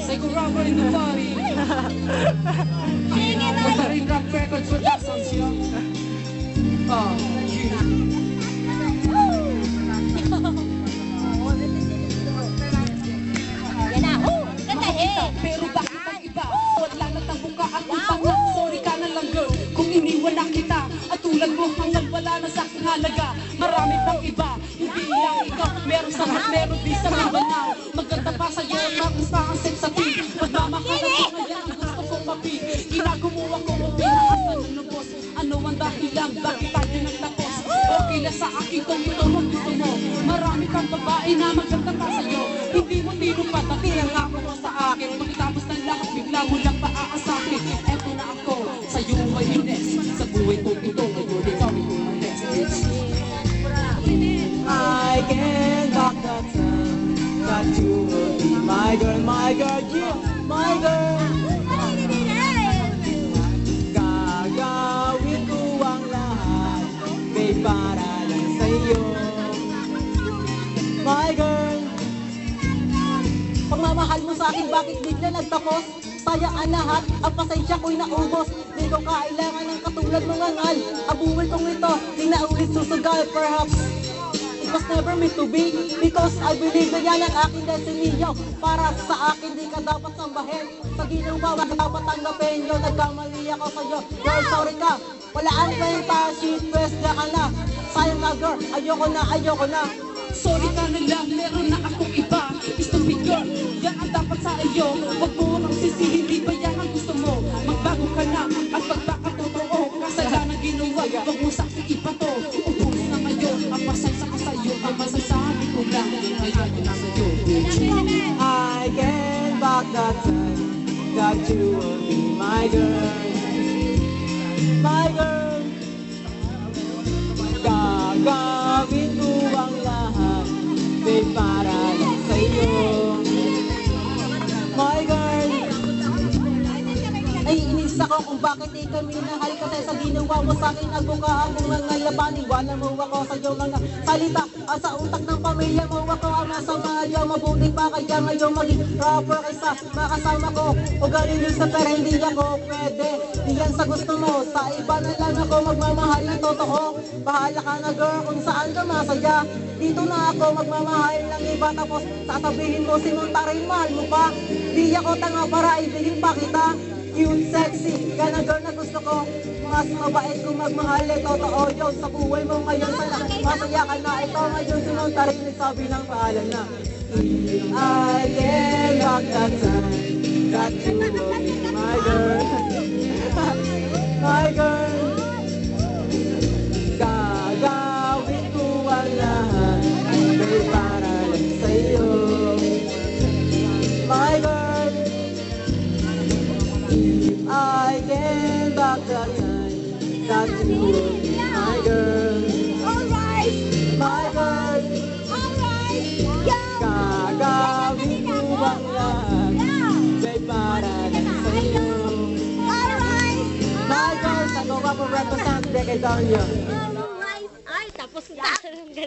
Sigurado in the party. Matarin Rap Records Productions, yo. Yan na, ganda eh. Pero bakit ang iba? Wala na tangong ka at utang. Sorry ka na lang girl, kung iniwan na kita. At tulad mo hanggang wala na sa aking halaga. Marami pang iba, hindi lang ikaw. Meron sa mat, meron di sa Mindanao. Maganda pa sa'yo, tapos na ang sensatid. Magmamakalan ko ngayon ang gusto kong mapi. Ginagumuha ko ang pinakasan ng boss. Ano ang dahilan, bakit tayo nagtapos? Okay na sa akin kung ito ang gusto mo. Marami kang babae na maganda pa sa'yo. Hindi mo tinupad na pinangako mo sa akin. Pagkatapos ng lahat, bigla mo lang paaasakin. Eto na ako, sa'yo ay ines. Sa buhay ko ito, ngayon ikaw ay umalis, bitch. I can back the time that you will be my girl, yeah, my girl. Gagawin ko ang lahat, babe, para lang sa'yo, my girl. Pagmamahal mo sa akin, bakit bigla nagtapos? Sayang ang lahat, ang pasensya ko'y naubos. Di ko kailangan ng katulad mong angal. Abuwal kong ito, di na ulit susugal. Perhaps it was never meant to be, because I believe na yan ang aking destiny, yo. Para sa akin, di ka dapat sambahin. Sa ginawa, wag dapat tanggapin, yo. Nagkamali ako sa'yo, girl, sorry ka. Wala ang kwenta, shit, pwesta ka na. Sayang ka, girl, ayoko na. Sorry ka na lang, meron na akong iba. Stupid girl, yan ang dapat sa iyo. Huwag mo nang sisihin, di ba yan ang gusto mo? Magbago ka na, at pagkakatotoo. Kasalanan ginawa, huwag mo sa akin iba to. Ubus na ngayon, ang pasensya ko sa'yo. Ang masasabi ko lang, ngayon ko na sa'yo, bitch. I can back the time that you will be my girl, my girl. Gagawin ko ang lahat, babe, para lang sa'yo, my girl. Ay, inis ako kung bakit di kami minahal, kasi sa ginawa mo sa akin, nagbuka akong mga laban. Iwanan mo ako sa iyong mga salita, sa utak ng pamilya mo ako ang nasa mayo. Mabuti pa kaya ngayon maging rapper kaysa makasama ko. O galing yun sa pero hindi ako pwede, di yan sa gusto mo. Sa iba na lang ako magmamahal ng totoo. Bahala ka na girl kung saan ka masaya. Dito na ako magmamahal ng iba, tapos sasabihin mo sinuntarin, mahal mo pa. Di ako tanga para ibigin pa kita. Cute, sexy, yan ang girl na gusto ko. Mas mabait kung magmahal, totoo yun. Sa buhay mo ngayon, sana masaya ka na. Ito ngayon sinuntarin, sabi ng paalam na. I can back that time that you will be my girl, my girl. Gagawin ko ang lahat, babe, para lang sa'yo, my girl. I can back the time that you will be my girl, my girl. Gagawin ko ang lahat, babe, para lang sa'yo, my girl. Sa Nova po represent, Decade Down yun. Ay, tapos na.